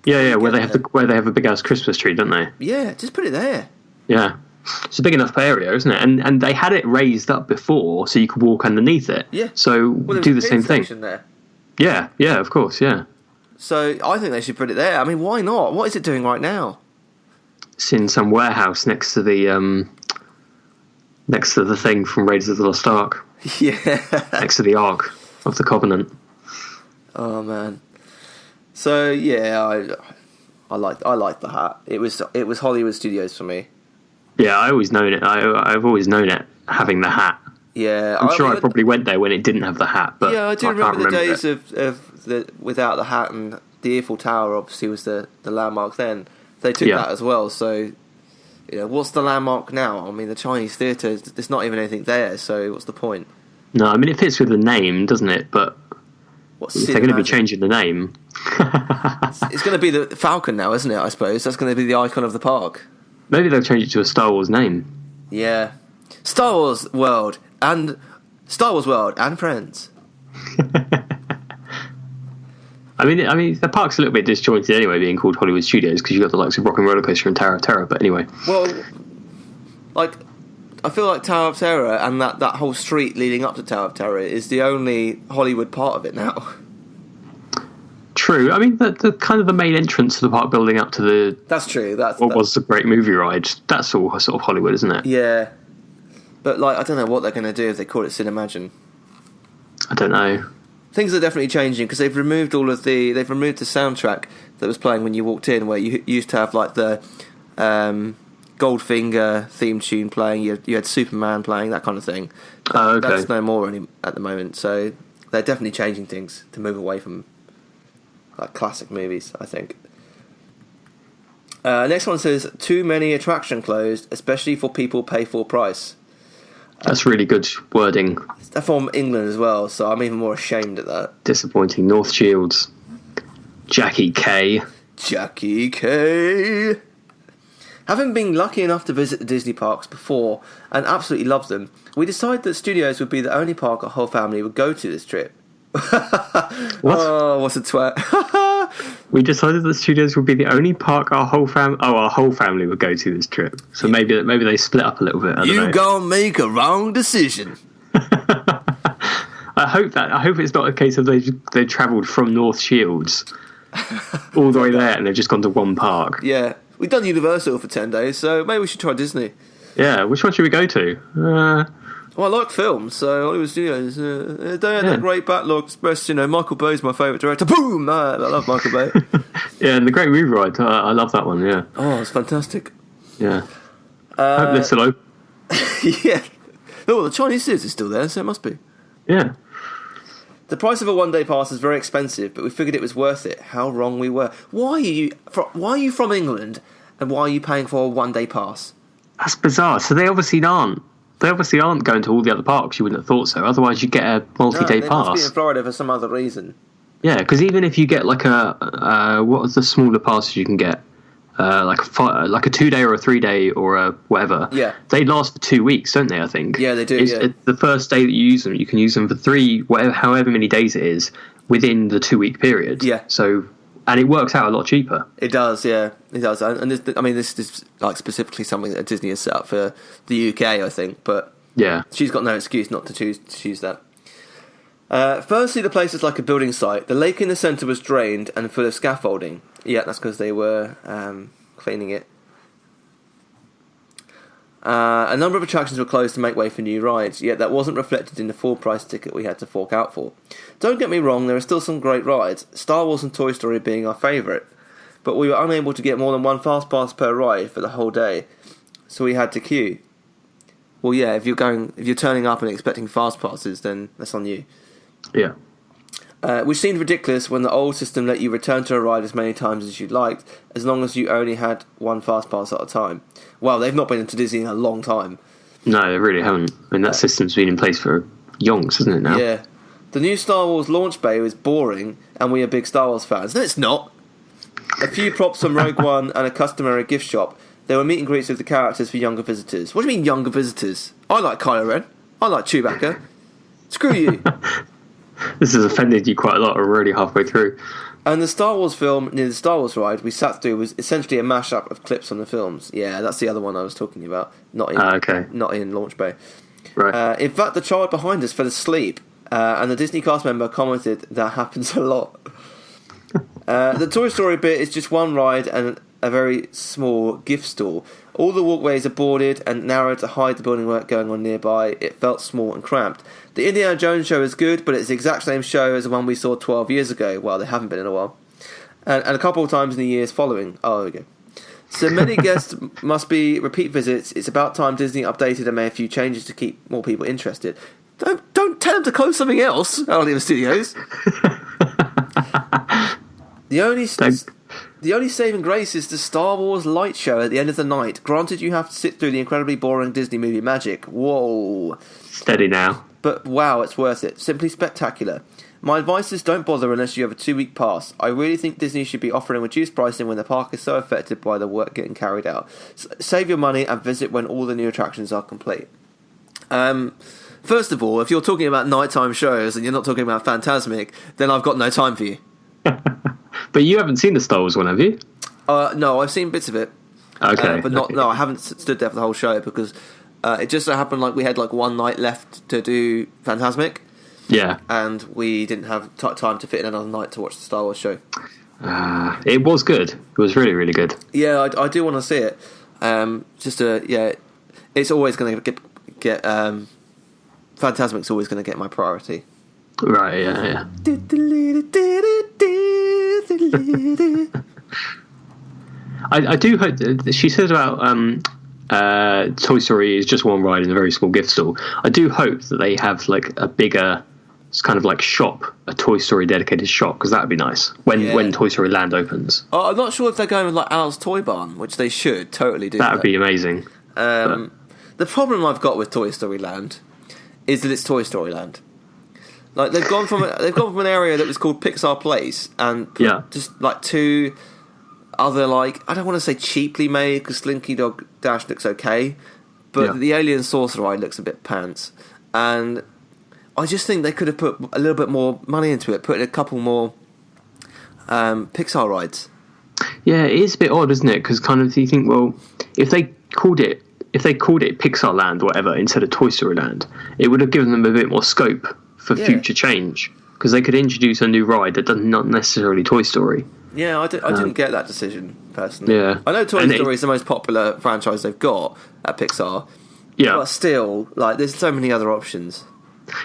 Yeah, where they have a big ass Christmas tree, don't they? Yeah, just put it there. Yeah. It's a big enough area, isn't it? And they had it raised up before so you could walk underneath it. Yeah. So do the same thing. There. Yeah, of course, yeah. So I think they should put it there. I mean, why not? What is it doing right now? It's in some warehouse next to the thing from Raiders of the Lost Ark. Yeah. Next to the Ark of the Covenant. Oh man. So yeah, I liked the hat. It was Hollywood Studios for me. Yeah, I've always known it. I've always known it having the hat. Yeah, I'm sure I probably went there when it didn't have the hat. But yeah, I do remember the days it. of the without the hat, and the Eiffel Tower obviously was the landmark then. They took that as well. So, what's the landmark now? I mean, the Chinese theatre, there's not even anything there. So what's the point? No, I mean it fits with the name, doesn't it? But if they're going to be changing the name, it's going to be the Falcon now, isn't it? I suppose that's going to be the icon of the park. Maybe they'll change it to a Star Wars name. Yeah, Star Wars World and Friends. I mean, the park's a little bit disjointed anyway, being called Hollywood Studios, because you've got the likes of Rock and Roller Coaster and Tower of Terror. But anyway, well, I feel like Tower of Terror and that whole street leading up to Tower of Terror is the only Hollywood part of it now. True. I mean, the kind of the main entrance to the park building up to the... That's true. That's was the great movie ride. That's all sort of Hollywood, isn't it? Yeah. But, I don't know what they're going to do if they call it Cinemagine. I don't know. Things are definitely changing because they've removed the soundtrack that was playing when you walked in, where you used to have, the Goldfinger theme tune playing, you had Superman playing, that kind of thing. Okay. That's no more at the moment, so they're definitely changing things to move away from classic movies, I think. Next one says, too many attraction closed, especially for people pay full price. That's really good wording. They're from England as well, so I'm even more ashamed at that. Disappointing. North Shields. Jackie K. Having been lucky enough to visit the Disney parks before and absolutely loved them, we decided that Studios would be the only park our whole family would go to this trip. What? Oh, what's a twat? We decided that Studios would be the only park our whole family would go to this trip. So maybe they split up a little bit. I don't know. Gonna make a wrong decision. I hope it's not a case of they travelled from North Shields all the way there and they've just gone to one park. Yeah, we've done Universal for 10 days, so maybe we should try Disney. Yeah, which one should we go to? Well, I like films, so Hollywood Studios. They had a great backlog. Expressed, Michael Bay's my favourite director. Boom! I love Michael Bay. Yeah, and the Great Movie Ride. I love that one. Yeah. Oh, it's fantastic. Yeah. I hope they're still open. Yeah. Oh, the Chinese theatre's still there, so it must be. Yeah. The price of a one-day pass is very expensive, but we figured it was worth it. How wrong we were. Why are you from England, and why are you paying for a one-day pass? That's bizarre. So they obviously aren't going to all the other parks. You wouldn't have thought so. Otherwise, you'd get a multi-day pass. They must be in Florida for some other reason. Yeah, because even if you get what are the smaller passes you can get? Like a 2-day or a 3-day or a whatever. Yeah. They last for 2 weeks, don't they? I think. Yeah, they do. The first day that you use them, you can use them for however many days it is within the 2-week period. Yeah. So. And it works out a lot cheaper. It does, yeah. It does. And this is specifically something that Disney has set up for the UK, I think. But yeah, she's got no excuse not to choose that. Firstly, the place is like a building site. The lake in the centre was drained and full of scaffolding. Yeah, that's because they were cleaning it. A number of attractions were closed to make way for new rides, yet that wasn't reflected in the full price ticket we had to fork out for. Don't get me wrong, there are still some great rides, Star Wars and Toy Story being our favourite, but we were unable to get more than one fast pass per ride for the whole day, so we had to queue. Well, yeah, if you're turning up and expecting fast passes, then that's on you. Yeah. which seemed ridiculous when the old system let you return to a ride as many times as you liked, as long as you only had one fast pass at a time. Well, they've not been into Disney in a long time. No, they really haven't. I mean, that system's been in place for yonks, isn't it now? Yeah. The new Star Wars launch bay was boring, and we are big Star Wars fans. No, it's not. A few props from Rogue One and a customary gift shop. There were meet and greets with the characters for younger visitors. What do you mean, younger visitors? I like Kylo Ren. I like Chewbacca. Screw you. This has offended you quite a lot already halfway through. And the Star Wars film near the Star Wars ride we sat through was essentially a mashup of clips from the films. Yeah, that's the other one I was talking about. Not in Launch Bay. Right. In fact, the child behind us fell asleep, and the Disney cast member commented that happens a lot. The Toy Story bit is just one ride and a very small gift store. All the walkways are boarded and narrow to hide the building work going on nearby. It felt small and cramped. The Indiana Jones show is good, but it's the exact same show as the one we saw 12 years ago. Well, they haven't been in a while. And a couple of times in the years following. Oh, there we go. So many guests must be repeat visits. It's about time Disney updated and made a few changes to keep more people interested. Don't tell them to close something else, Hollywood Studios. The only saving grace is the Star Wars light show at the end of the night. Granted, you have to sit through the incredibly boring Disney movie magic. Whoa. Steady now. But wow, it's worth it. Simply spectacular. My advice is don't bother unless you have a 2-week pass. I really think Disney should be offering reduced pricing when the park is so affected by the work getting carried out. Save your money and visit when all the new attractions are complete. First of all, if you're talking about nighttime shows and you're not talking about Fantasmic, then I've got no time for you. But you haven't seen the Star Wars one, have you? No, I've seen bits of it. Okay. But not. No, I haven't stood there for the whole show because it just so happened like we had like one night left to do Fantasmic. Yeah. And we didn't have time to fit in another night to watch the Star Wars show. It was good. It was really, really good. Yeah, I do want to see it. It's always going to get Fantasmic's always going to get my priority. Right, yeah. I do hope that she said about Toy Story is just one ride in a very small gift store. I do hope that they have like a bigger kind of like shop, a Toy Story dedicated shop, because that would be nice when Toy Story Land opens. I'm not sure if they're going with like Al's Toy Barn, which they should totally do. That would be amazing. The problem I've got with Toy Story Land is that it's Toy Story Land. Like they've gone from an area that was called Pixar Place and just like two other like I don't want to say cheaply made because Slinky Dog Dash looks okay, but the Alien Saucer Ride looks a bit pants, and I just think they could have put a little bit more money into it, put in a couple more Pixar rides. Yeah, it is a bit odd, isn't it? Because kind of you think, well, if they called it Pixar Land or whatever instead of Toy Story Land, it would have given them a bit more scope for future change, because they could introduce a new ride that does not necessarily Toy Story. Yeah, I didn't get that decision personally. Yeah, I know Toy Story is the most popular franchise they've got at Pixar. Yeah, but still, like, there's so many other options.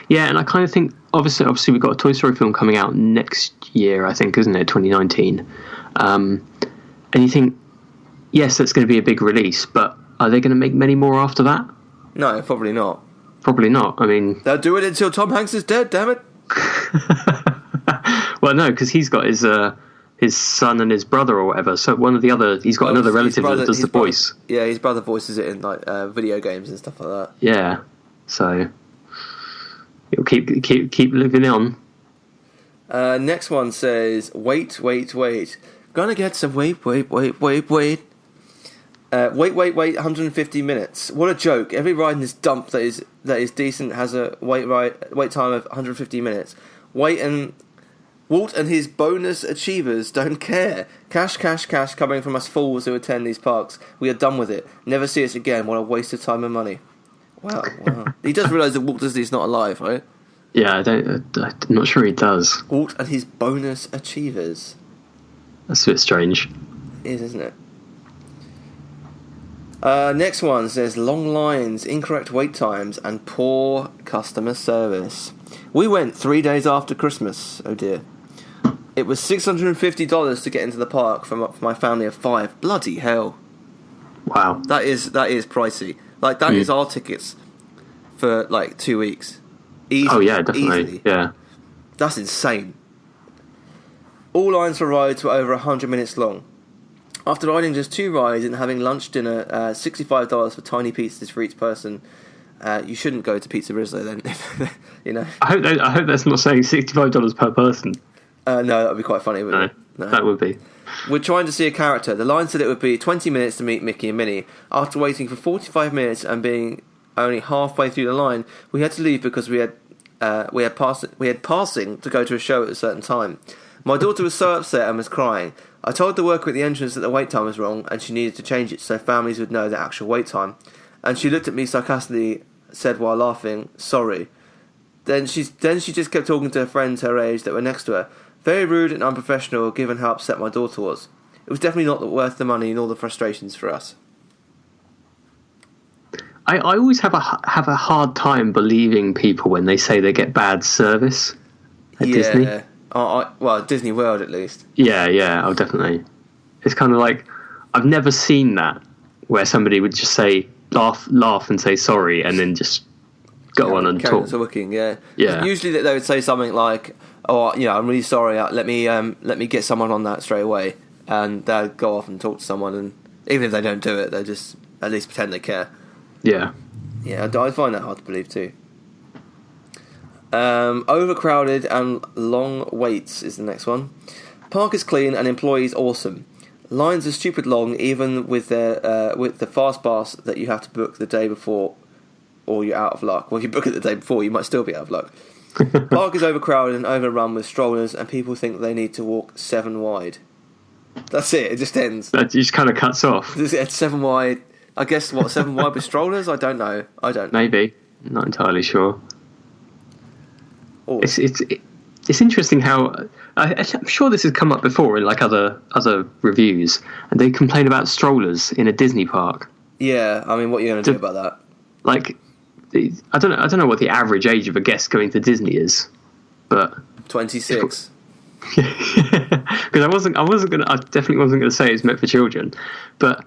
Yeah, and I kind of think obviously we've got a Toy Story film coming out next year, I think, isn't it, 2019? And you think, yes, that's going to be a big release, but are they going to make many more after that? No, probably not. Probably not. I mean, they'll do it until Tom Hanks is dead. Damn it. Well, no, because he's got his son and his brother or whatever. So he's got another relative that does the voice. Yeah, his brother voices it in like video games and stuff like that. Yeah, so it'll keep living on. Next one says, wait. Gonna get some wait. Wait, 150 minutes. What a joke. Every ride in this dump that is decent has a wait time of 150 minutes. Walt and his bonus achievers don't care. Cash coming from us fools who attend these parks. We are done with it. Never see us again. What a waste of time and money. Wow. He does realise that Walt Disney's not alive, right? Yeah, I'm not sure he does. Walt and his bonus achievers. That's a bit strange. It is, isn't it? Next one says long lines, incorrect wait times, and poor customer service. We went 3 days after Christmas. Oh dear. It was $650 to get into the park for my family of 5. Bloody hell! Wow, that is pricey. Like that is our tickets for like 2 weeks. Easily, oh yeah, definitely. Easily. Yeah, that's insane. All lines for rides were over 100 minutes long. After riding just 2 rides and having lunch, dinner, $65 for tiny pizzas for each person, you shouldn't go to Pizza Rizzo then. You know. I hope that's not saying $65 per person. No, that would be quite funny, wouldn't it? No, that would be. We're trying to see a character. The line said it would be 20 minutes to meet Mickey and Minnie. After waiting for 45 minutes and being only halfway through the line, we had to leave because we had passing to go to a show at a certain time. My daughter was so upset and was crying. I told the worker at the entrance that the wait time was wrong and she needed to change it so families would know the actual wait time. And she looked at me sarcastically, said while laughing, "Sorry." Then she just kept talking to her friends her age that were next to her. Very rude and unprofessional given how upset my daughter was. It was definitely not worth the money and all the frustrations for us. I always have a hard time believing people when they say they get bad service at Disney. Well, Disney World at least. Yeah, oh, definitely. It's kind of like, I've never seen that where somebody would just say, laugh and say sorry and then just go on and talk. Talking, yeah. Usually they would say something like, "Oh, I'm really sorry. Let me get someone on that straight away," and they'll go off and talk to someone. And even if they don't do it, they just at least pretend they care. Yeah, I find that hard to believe too. Overcrowded and long waits is the next one. Park is clean and employees awesome. Lines are stupid long, even with the fast pass that you have to book the day before, or you're out of luck. Well, if you book it the day before, you might still be out of luck. Park is overcrowded and overrun with strollers, and people think they need to walk 7 wide. That's it. It just ends. That just kind of cuts off. It's 7 wide. I guess 7 wide with strollers. I don't know. Maybe. Not entirely sure. Oh. It's interesting how I'm sure this has come up before in like other reviews, and they complain about strollers in a Disney park. Yeah, I mean, what are you going to do about that? Like, I don't know what the average age of a guest going to Disney is, but 26. Because I definitely wasn't gonna say it's meant for children, but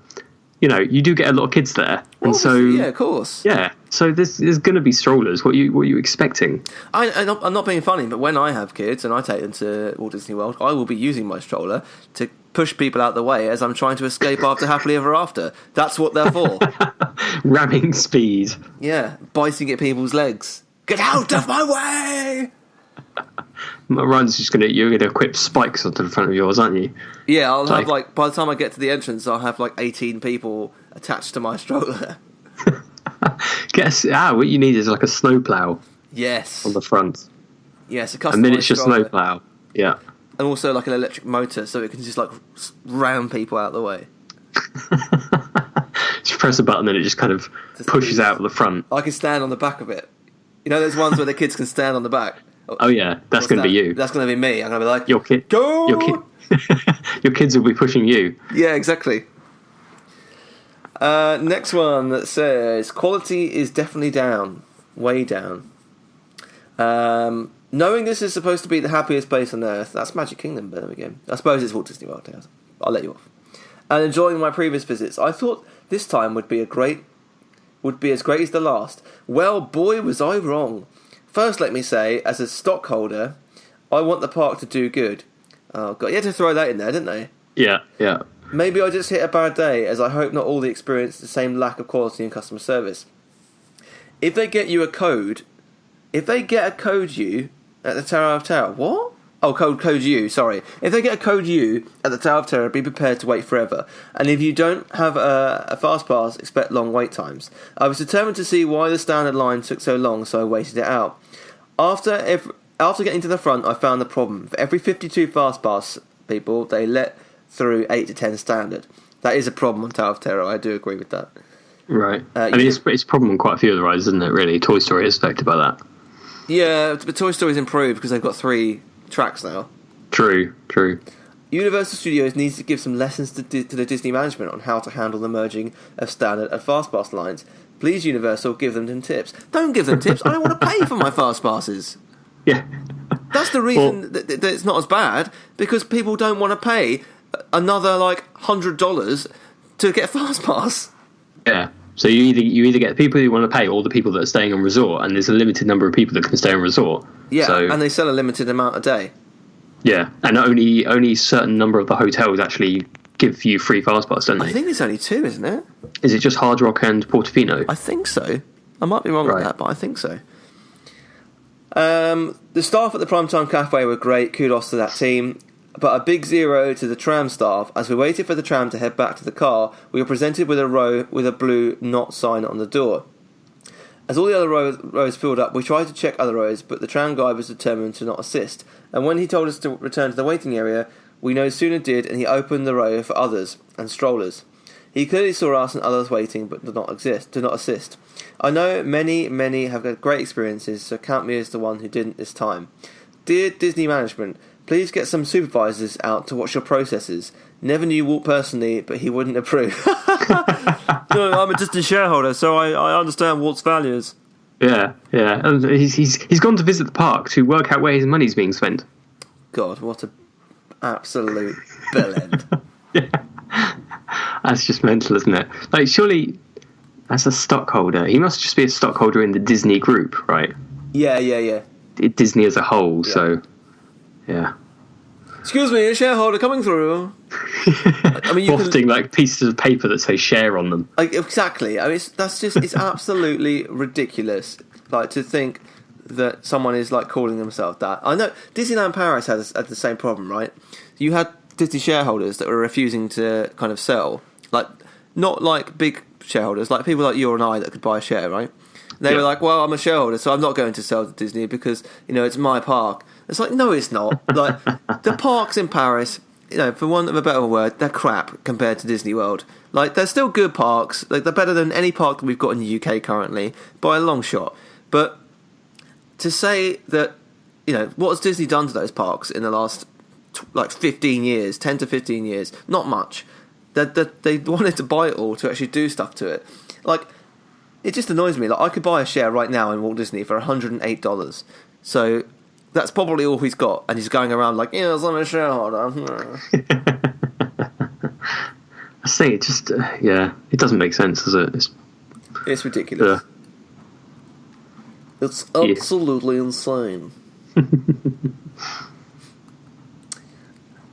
you do get a lot of kids there, and yeah, of course, yeah. So there's going to be strollers. What are you expecting? I'm not being funny, but when I have kids and I take them to Walt Disney World, I will be using my stroller to push people out the way as I'm trying to escape after Happily Ever After. That's what they're for. Ramming speed. Yeah, biting at people's legs. Get out of my way! Ryan's you're gonna equip spikes onto the front of yours, aren't you? Yeah, I'll have by the time I get to the entrance, I'll have 18 people attached to my stroller. What you need is like a snowplow. Yes. On the front. Yes, a miniature snowplow. Yeah. And also like an electric motor, so it can just ram people out of the way. Just press a button and it just kind of pushes out the front. I can stand on the back of it. Those ones where the kids can stand on the back. Oh yeah, that's going to be you. That's going to be me. I'm going to be like, your kid. Go! Your kids will be pushing you. Yeah, exactly. Next one that says quality is definitely down, way down. Knowing this is supposed to be the happiest place on earth, that's Magic Kingdom, but there we go. I suppose it's Walt Disney World. I'll let you off. And enjoying my previous visits, I thought this time would be as great as the last. Well, boy, was I wrong. First, let me say, as a stockholder, I want the park to do good. Oh God, you had to throw that in there, didn't they? Yeah. Maybe I just hit a bad day, as I hope not all experience the same lack of quality and customer service. If they get a code you at the Tower of Terror, what? Oh, code you, sorry. If they get a code you at the Tower of Terror, be prepared to wait forever. And if you don't have a fast pass, expect long wait times. I was determined to see why the standard line took so long, so I waited it out. After getting to the front, I found the problem. For every 52 fast pass people, they let through 8 to 10 standard. That is a problem on Tower of Terror. I do agree with that. Right. It's a problem on quite a few of the rides, isn't it? Really, Toy Story is affected by that. Yeah, but Toy Story's improved because they've got 3 tracks now. True. Universal Studios needs to give some lessons to the Disney management on how to handle the merging of standard and fast pass lines. Please, Universal, give them some tips. Don't give them tips. I don't want to pay for my fast passes. Yeah. That's the reason that it's not as bad, because people don't want to pay another $100 to get a fast pass. Yeah. So you either get the people who want to pay or the people that are staying on resort, and there's a limited number of people that can stay on resort. Yeah, so, and they sell a limited amount a day. Yeah, and only certain number of the hotels actually give you free fast pass, don't they? I think it's only 2, isn't it? Is it just Hard Rock and Portofino? I think so. I might be wrong on that, but I think so. The staff at the Primetime Cafe were great. Kudos to that team. But a big 0 to the tram staff. As we waited for the tram to head back to the car, we were presented with a row with a blue "not" sign on the door. As all the other rows filled up, we tried to check other rows, but the tram guy was determined to not assist. And when he told us to return to the waiting area, we no sooner did, and he opened the row for others and strollers. He clearly saw us and others waiting, but did not assist. I know many have had great experiences, so count me as the one who didn't this time. Dear Disney management, please get some supervisors out to watch your processes. Never knew Walt personally, but he wouldn't approve. No, I'm a Disney shareholder, so I understand Walt's values. Yeah. And he's gone to visit the park to work out where his money's being spent. God, what a absolute bellend. Yeah. That's just mental, isn't it? Like, surely, as a stockholder, he must just be a stockholder in the Disney group, right? Yeah. Disney as a whole, so, yeah. Excuse me, a shareholder coming through. I mean, wafting like pieces of paper that say share on them. Like, exactly. I mean, it's absolutely ridiculous. Like, to think that someone is like calling themselves that. I know Disneyland Paris had the same problem, right? You had Disney shareholders that were refusing to kind of sell, like not like big shareholders, like people like you and I that could buy a share, right? They were like, well, I'm a shareholder, so I'm not going to sell to Disney because, it's my park. It's like, no, it's not. Like, the parks in Paris, for want of a better word, they're crap compared to Disney World. Like, they're still good parks. Like, they're better than any park that we've got in the UK currently, by a long shot. But to say that, what has Disney done to those parks in the last, 15 years, 10 to 15 years? Not much. They wanted to buy it all to actually do stuff to it. Like, it just annoys me. Like, I could buy a share right now in Walt Disney for $108. So that's probably all he's got, and he's going around like, yes, I'm a shareholder. I say it just, it doesn't make sense, does it? It's ridiculous. It's absolutely insane.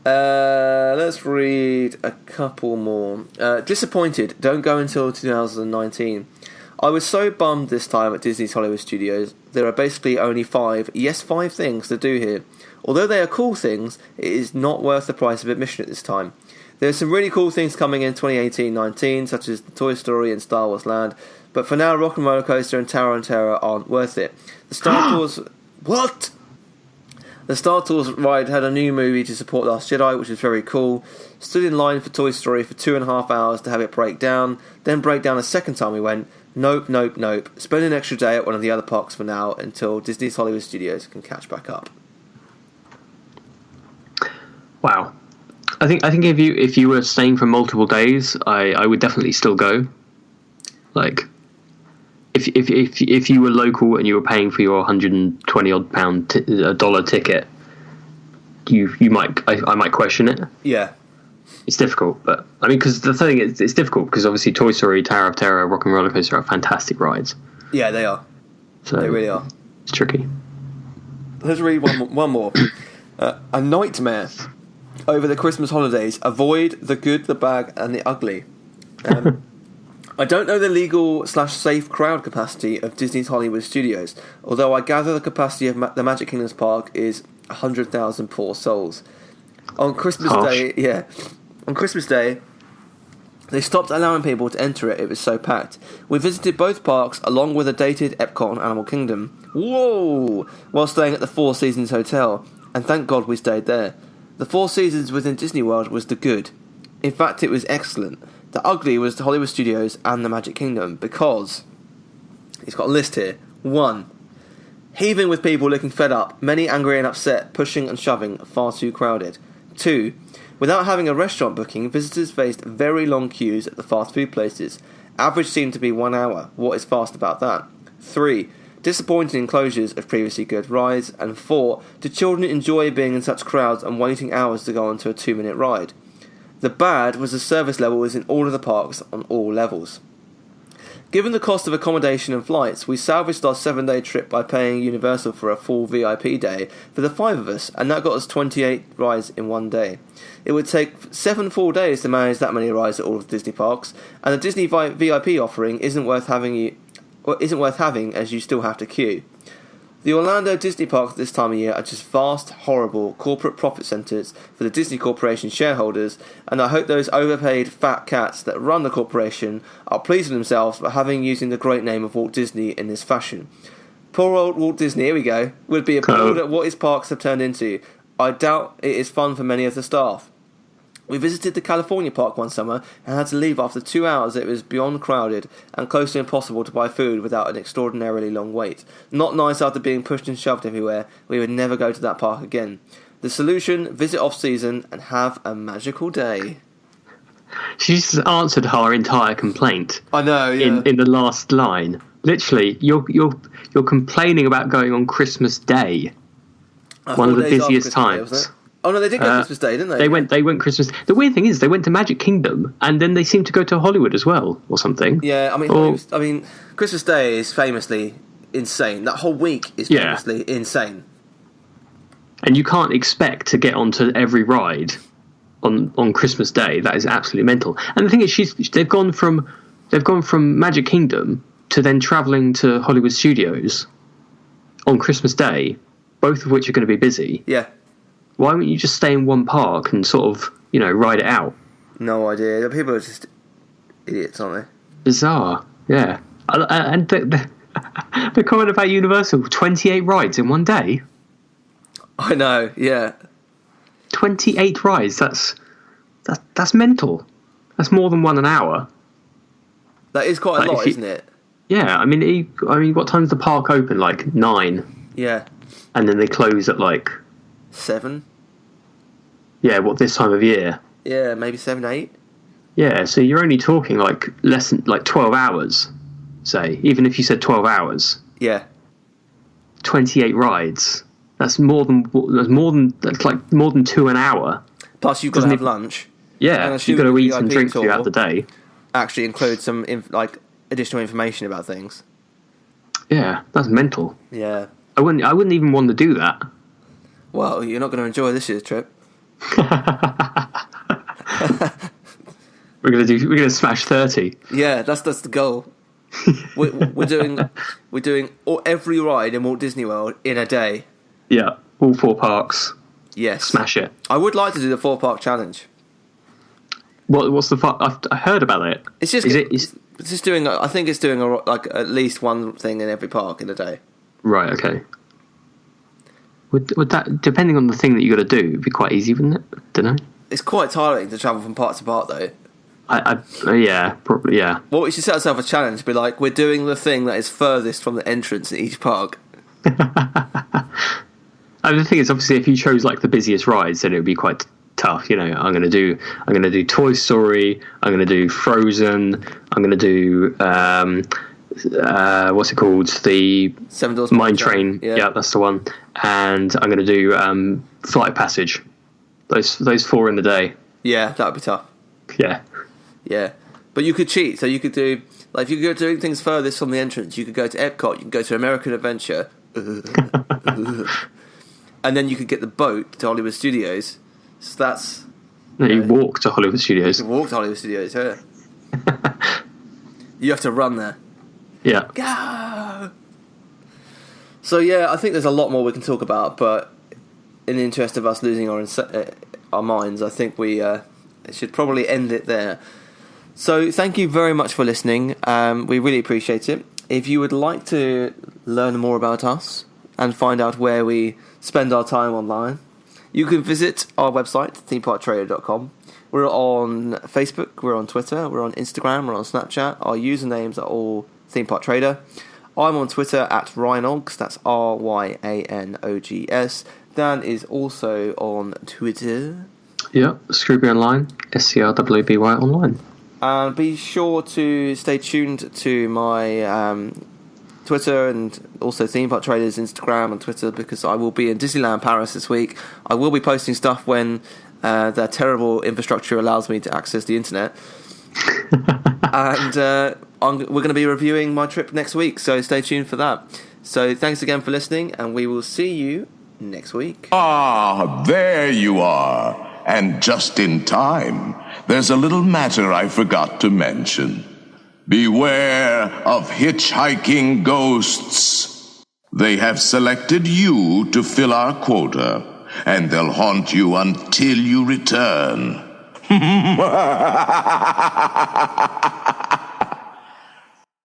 Let's read a couple more. Disappointed. Don't go until 2019. I was so bummed this time at Disney's Hollywood Studios. There are basically only 5 things to do here. Although they are cool things, it is not worth the price of admission at this time. There are some really cool things coming in 2018-19, such as Toy Story and Star Wars Land, but for now Rock 'n' Roller Coaster and Tower and Terror aren't worth it. The Star Tours... What? The Star Tours ride had a new movie to support Last Jedi, which was very cool. Stood in line for Toy Story for 2.5 hours to have it break down, then break down a second time we went. Nope. Spend an extra day at one of the other parks for now until Disney's Hollywood Studios can catch back up. Wow. I think if you were staying for multiple days, I would definitely still go. Like, if you were local and you were paying for your $120 dollar ticket, I might question it. Yeah. It's difficult, but I mean, because the thing is, it's difficult because obviously Toy Story, Tower of Terror, Rock 'n' Roller Coaster are fantastic rides. Yeah, they are. So they really are. It's tricky. Let's read one more. A nightmare over the Christmas holidays. Avoid the good, the bad, and the ugly. I don't know the legal/safe crowd capacity of Disney's Hollywood Studios, although I gather the capacity of the Magic Kingdom's park is 100,000 poor souls. On Christmas Day, they stopped allowing people to enter it. It was so packed. We visited both parks along with a dated Epcot and Animal Kingdom. Whoa! While staying at the Four Seasons Hotel, and thank God we stayed there. The Four Seasons within Disney World was the good. In fact, it was excellent. The ugly was the Hollywood Studios and the Magic Kingdom because he's got a list here. 1. Heaving with people looking fed up, many angry and upset, pushing and shoving, far too crowded. 2. Without having a restaurant booking, visitors faced very long queues at the fast food places. Average seemed to be 1 hour. What is fast about that? 3. Disappointing enclosures of previously good rides. And 4. Do children enjoy being in such crowds and waiting hours to go onto a 2-minute ride? The bad was the service levels in all of the parks on all levels. Given the cost of accommodation and flights, we salvaged our 7-day trip by paying Universal for a full VIP day for the 5 of us, and that got us 28 rides in one day. It would take 7 full days to manage that many rides at all of the Disney parks, and the Disney VIP offering isn't worth having as you still have to queue. The Orlando Disney parks this time of year are just vast, horrible corporate profit centres for the Disney Corporation shareholders, and I hope those overpaid fat cats that run the corporation are pleased with themselves for having using the great name of Walt Disney in this fashion. Poor old Walt Disney, here we go, would be appalled at what his parks have turned into. I doubt it is fun for many of the staff. We visited the California park one summer and had to leave after 2 hours. It was beyond crowded and close to impossible to buy food without an extraordinarily long wait. Not nice after being pushed and shoved everywhere. We would never go to that park again. The solution, visit off-season and have a magical day. She's answered her entire complaint. I know, yeah. In the last line. Literally, you're complaining about going on Christmas Day. One of the busiest times. Oh no, they did go Christmas Day, didn't they? They went Christmas. The weird thing is, they went to Magic Kingdom, and then they seemed to go to Hollywood as well, or something. Yeah, I mean, Christmas Day is famously insane. That whole week is famously insane. And you can't expect to get onto every ride on Christmas Day. That is absolutely mental. And the thing is, they've gone from Magic Kingdom to then travelling to Hollywood Studios on Christmas Day, both of which are going to be busy. Yeah. Why wouldn't you just stay in one park and sort of, ride it out? No idea. People are just idiots, aren't they? Bizarre, yeah. And the comment about Universal, 28 rides in one day. I know, yeah. 28 rides, that's mental. That's more than one an hour. That is quite a lot, isn't it? Yeah, I mean, what time's the park open? Like 9? Yeah. And then they close at 7? Yeah, this time of year? Yeah, maybe 7, 8. Yeah, so you're only talking less than 12 hours, say, even if you said 12 hours. Yeah. 28 rides. That's more than 2 an hour. Plus you've got to have lunch. Yeah, you've got to eat and drink throughout the day. Actually include some additional information about things. Yeah, that's mental. Yeah. I wouldn't even want to do that. Well, you're not going to enjoy this year's trip. We're gonna smash 30. Yeah, that's the goal. we're doing every ride in Walt Disney World in a day. Yeah, all 4 parks. Yes, smash it. I would like to do the 4-park challenge. What's the? I heard about it. It's just it's just doing. I think it's doing at least one thing in every park in a day. Right. Okay. Would that, depending on the thing that you got to do, be quite easy, wouldn't it? Don't know. It's quite tiring to travel from part to part, though. Yeah, probably, yeah. Well, we should set ourselves a challenge. Be like, we're doing the thing that is furthest from the entrance in each park. And the thing is, obviously, if you chose the busiest rides, then it would be quite tough. I'm going to do Toy Story. I'm going to do Frozen. I'm going to do what's it called? The Seven Dwarfs Mine Train. Yeah, that's the one. And I'm going to do Flight Passage. Those 4 in the day. Yeah, that would be tough. Yeah. Yeah. But you could cheat. So you could do, if you go doing things furthest from the entrance, you could go to Epcot, you could go to American Adventure. And then you could get the boat to Hollywood Studios. So that's... No, you walk to Hollywood Studios. You walk to Hollywood Studios, yeah. You have to run there. Yeah. Go! So yeah, I think there's a lot more we can talk about, but in the interest of us losing our minds, I think we should probably end it there. So thank you very much for listening. We really appreciate it. If you would like to learn more about us and find out where we spend our time online, you can visit our website, themeparktrader.com. We're on Facebook, we're on Twitter, we're on Instagram, we're on Snapchat. Our usernames are all Theme Park Trader. I'm on Twitter at Ryanogs, that's RYANOGS. Dan is also on Twitter. Yeah, Scrooby Online, SCRWBY Online. And be sure to stay tuned to my Twitter and also Theme Park Traders Instagram and Twitter, because I will be in Disneyland Paris this week. I will be posting stuff when their terrible infrastructure allows me to access the internet. And we're going to be reviewing my trip next week, so stay tuned for that. So thanks again for listening, and we will see you next week. Ah, there you are. And just in time. There's a little matter I forgot to mention. Beware of hitchhiking ghosts. They have selected you to fill our quota, and they'll haunt you until you return.